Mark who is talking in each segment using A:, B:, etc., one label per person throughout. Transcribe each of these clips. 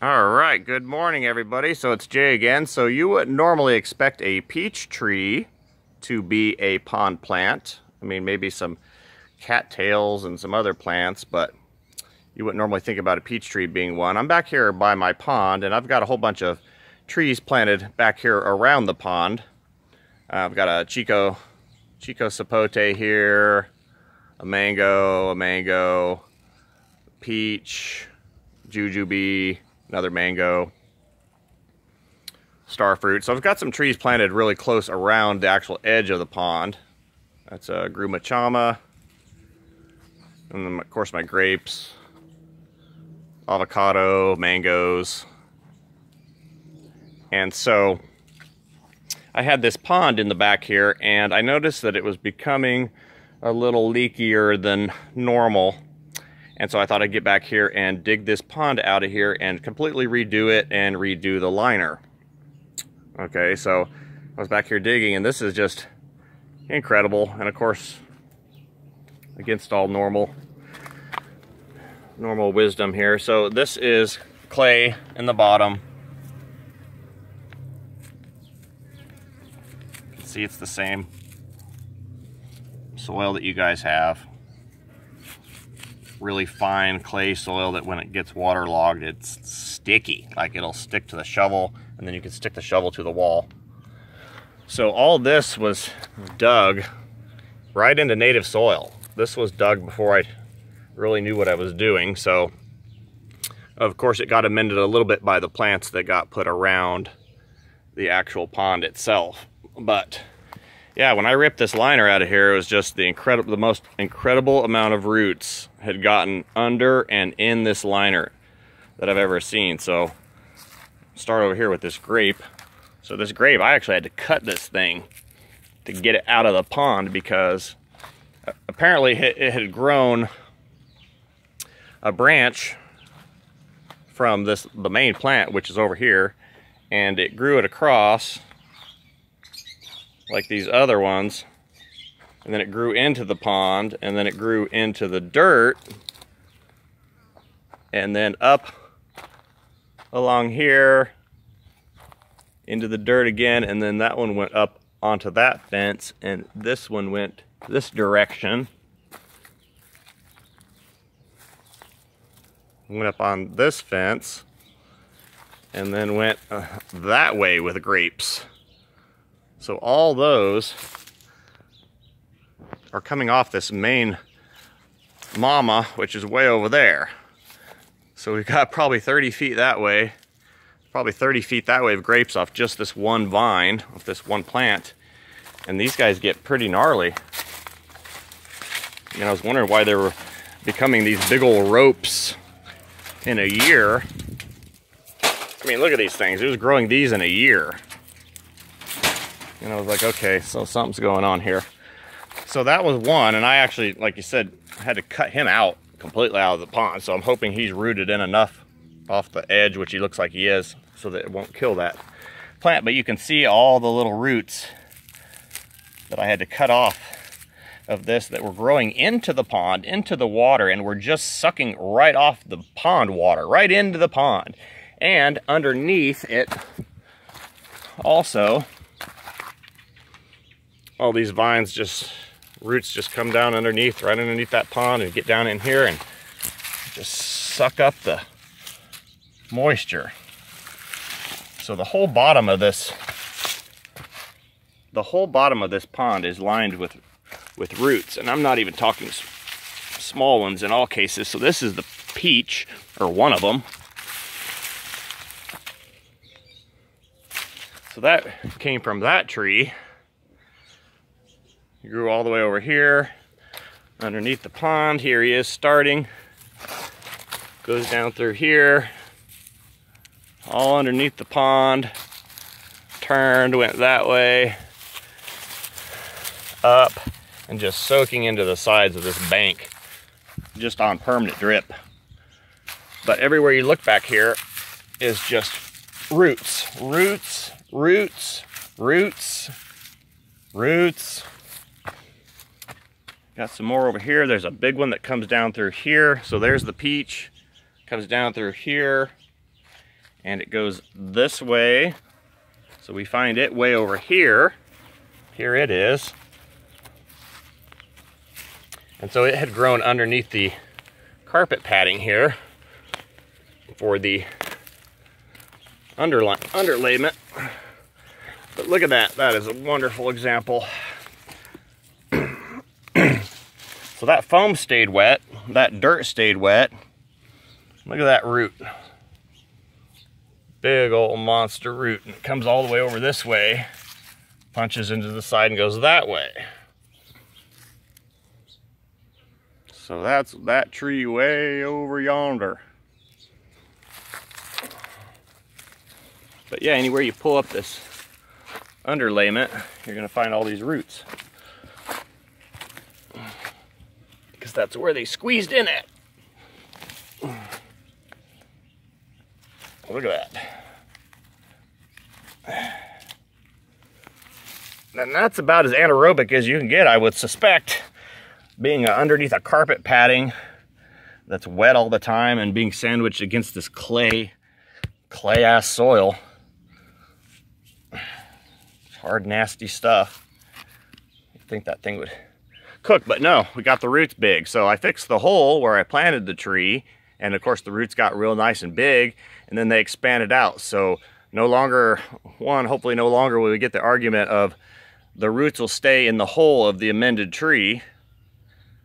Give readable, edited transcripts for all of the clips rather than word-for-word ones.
A: All right, good morning, everybody. So it's Jay again. So you would normally expect a peach tree to be a pond plant. I mean, maybe some cattails and some other plants, but you wouldn't normally think about a peach tree being one. I'm back here by my pond, and I've got a whole bunch of trees planted back here around the pond. I've got a Chico sapote here, a mango, peach, jujube, another mango, starfruit. So I've got some trees planted really close around the actual edge of the pond. That's a grumachama, and then of course my grapes, avocado, mangoes. And so I had this pond in the back here, and I noticed that it was becoming a little leakier than normal. And so I thought I'd get back here and dig this pond out of here and completely redo it and redo the liner. Okay, so I was back here digging, and this is just incredible. And of course, against all normal wisdom here. So this is clay in the bottom. You can see it's the same soil that you guys have. Really fine clay soil that when it gets waterlogged, it's sticky. Like it'll stick to the shovel, and then you can stick the shovel to the wall. So all this was dug right into native soil. This was dug before I really knew what I was doing. So of course it got amended a little bit by the plants that got put around the actual pond itself. But yeah, when I ripped this liner out of here, it was just the most incredible amount of roots had gotten under and in this liner that I've ever seen. So start over here with this grape. So this grape, I actually had to cut this thing to get it out of the pond, because apparently it had grown a branch from the main plant, which is over here, and it grew it across like these other ones, and then it grew into the pond, and then it grew into the dirt, and then up along here into the dirt again, and then that one went up onto that fence, and this one went this direction, went up on this fence, and then went that way with grapes. So all those are coming off this main mama, which is way over there. So we've got probably 30 feet that way, probably 30 feet that way of grapes off just this one vine, off this one plant. And these guys get pretty gnarly. And I was wondering why they were becoming these big old ropes in a year. I mean, look at these things. It was growing these in a year. And I was like, okay, so something's going on here. So that was one, and I actually, like you said, had to cut him out, completely out of the pond. So I'm hoping he's rooted in enough off the edge, which he looks like he is, so that it won't kill that plant. But you can see all the little roots that I had to cut off of this that were growing into the pond, into the water, and were just sucking right off the pond water, right into the pond. And underneath it also, all these vines roots just come down underneath, right underneath that pond, and get down in here and just suck up the moisture. So the whole bottom of this pond is lined with roots, and I'm not even talking small ones in all cases. So this is the peach, or one of them. So that came from that tree. He grew all the way over here underneath the pond. Here he is starting, goes down through here, all underneath the pond, turned, went that way, up, and just soaking into the sides of this bank, just on permanent drip. But everywhere you look back here is just roots, roots, roots, roots, roots. Got some more over here. There's a big one that comes down through here. So there's the peach, comes down through here, and it goes this way. So we find it way over here. Here it is. And so it had grown underneath the carpet padding here for the underlayment. But look at that. That is a wonderful example. So that foam stayed wet. That dirt stayed wet. Look at that root. Big old monster root. And it comes all the way over this way, punches into the side and goes that way. So that's that tree way over yonder. But yeah, anywhere you pull up this underlayment, you're gonna find all these roots. Because that's where they squeezed in at. Look at that. And that's about as anaerobic as you can get, I would suspect, being underneath a carpet padding that's wet all the time and being sandwiched against this clay-ass soil. It's hard, nasty stuff. You'd think that thing would cook, but no, we got the roots big. So I fixed the hole where I planted the tree, and of course the roots got real nice and big, and then they expanded out. So no longer, hopefully no longer will we get the argument of the roots will stay in the hole of the amended tree,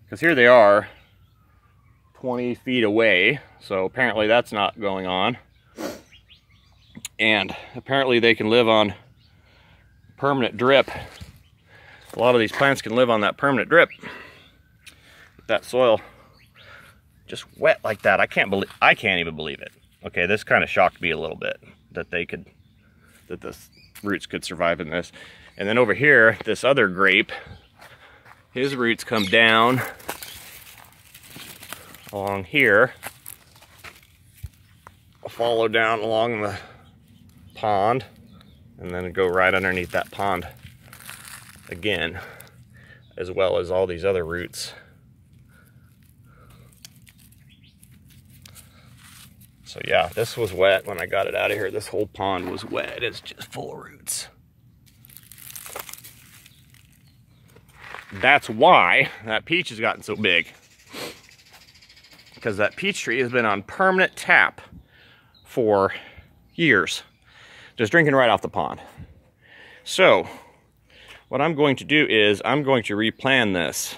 A: because here they are 20 feet away. So apparently that's not going on. And apparently they can live on permanent drip. A lot of these plants can live on that permanent drip. That soil just wet like that. I can't even believe it. Okay, this kind of shocked me a little bit that the roots could survive in this. And then over here, this other grape, his roots come down along here, follow down along the pond, and then go right underneath that pond again, as well as all these other roots. So yeah, this was wet when I got it out of here. This whole pond was wet. It's just full of roots. That's why that peach has gotten so big. Because that peach tree has been on permanent tap for years. Just drinking right off the pond. So, what I'm going to do is I'm going to replan this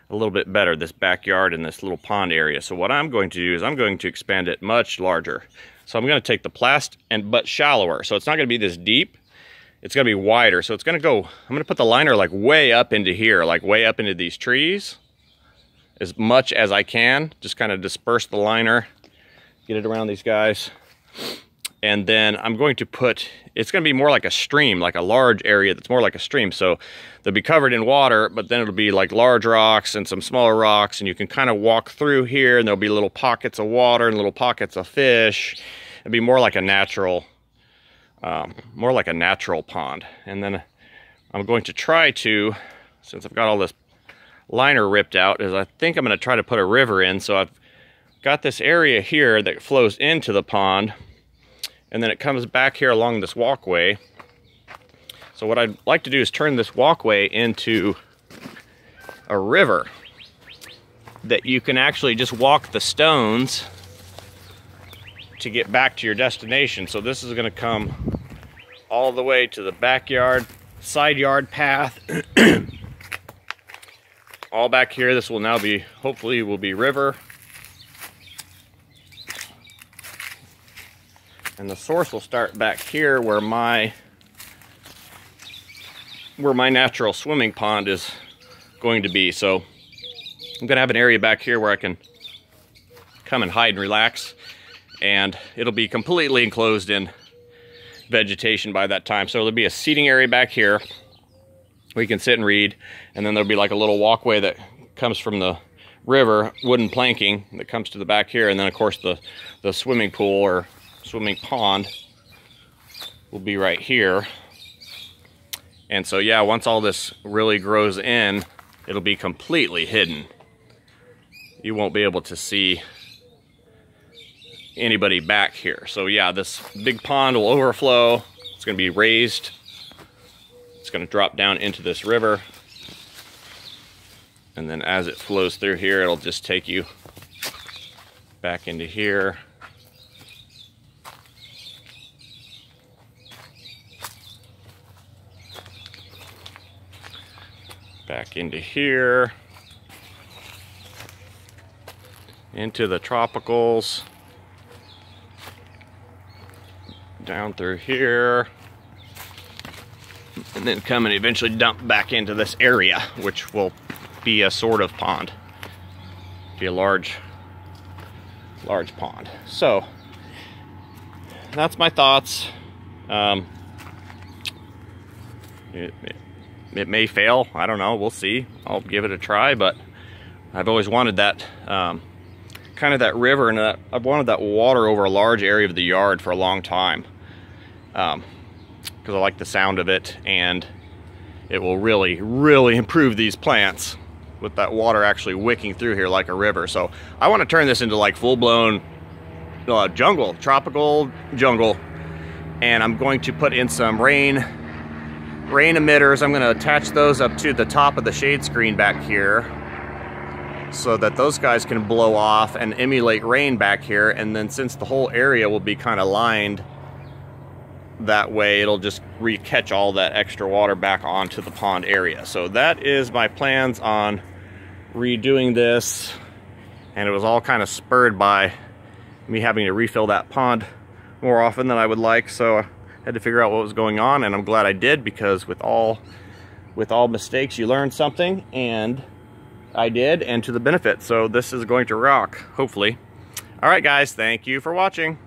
A: a little bit better, this backyard and this little pond area. So what I'm going to do is I'm going to expand it much larger. So I'm going to take the but shallower. So it's not going to be this deep. It's going to be wider. So it's going to go, I'm going to put the liner like way up into here, like way up into these trees as much as I can. Just kind of disperse the liner, get it around these guys. And then I'm going to put, it's going to be more like a stream, like a large area that's more like a stream. So they'll be covered in water, but then it'll be like large rocks and some smaller rocks, and you can kind of walk through here, and there'll be little pockets of water and little pockets of fish. It'll be more like a natural pond. And then I'm going to try to, since I've got all this liner ripped out, is I think I'm going to try to put a river in. So I've got this area here that flows into the pond, and then it comes back here along this walkway. So what I'd like to do is turn this walkway into a river that you can actually just walk the stones to get back to your destination. So this is going to come all the way to the backyard, side yard path. All back here, this will now be, hopefully will be river. And the source will start back here where my natural swimming pond is going to be. So I'm going to have an area back here where I can come and hide and relax. And it'll be completely enclosed in vegetation by that time. So there'll be a seating area back here where you can sit and read. And then there'll be like a little walkway that comes from the river, wooden planking that comes to the back here. And then of course the swimming pool or swimming pond will be right here. And so yeah, once all this really grows in, it'll be completely hidden. You won't be able to see anybody back here. So yeah, this big pond will overflow. It's going to be raised. It's going to drop down into this river. And then as it flows through here, it'll just take you back into here. Back into here. Into the tropicals. Down through here. And then come and eventually dump back into this area, which will be a sort of pond. Be a large pond. So that's my thoughts. It may fail. I don't know. We'll see. I'll give it a try, but I've always wanted that kind of that river, and I've wanted that water over a large area of the yard for a long time, because I like the sound of it, and it will really, really improve these plants with that water actually wicking through here like a river. So I want to turn this into like full-blown jungle, tropical jungle, and I'm going to put in some rain emitters. I'm going to attach those up to the top of the shade screen back here, so that those guys can blow off and emulate rain back here. And then since the whole area will be kind of lined that way, it'll just catch all that extra water back onto the pond area. So that is my plans on redoing this, and it was all kind of spurred by me having to refill that pond more often than I would like. So I had to figure out what was going on, and I'm glad I did, because with all mistakes you learn something, and I did, and to the benefit. So this is going to rock, hopefully. All right, guys, thank you for watching.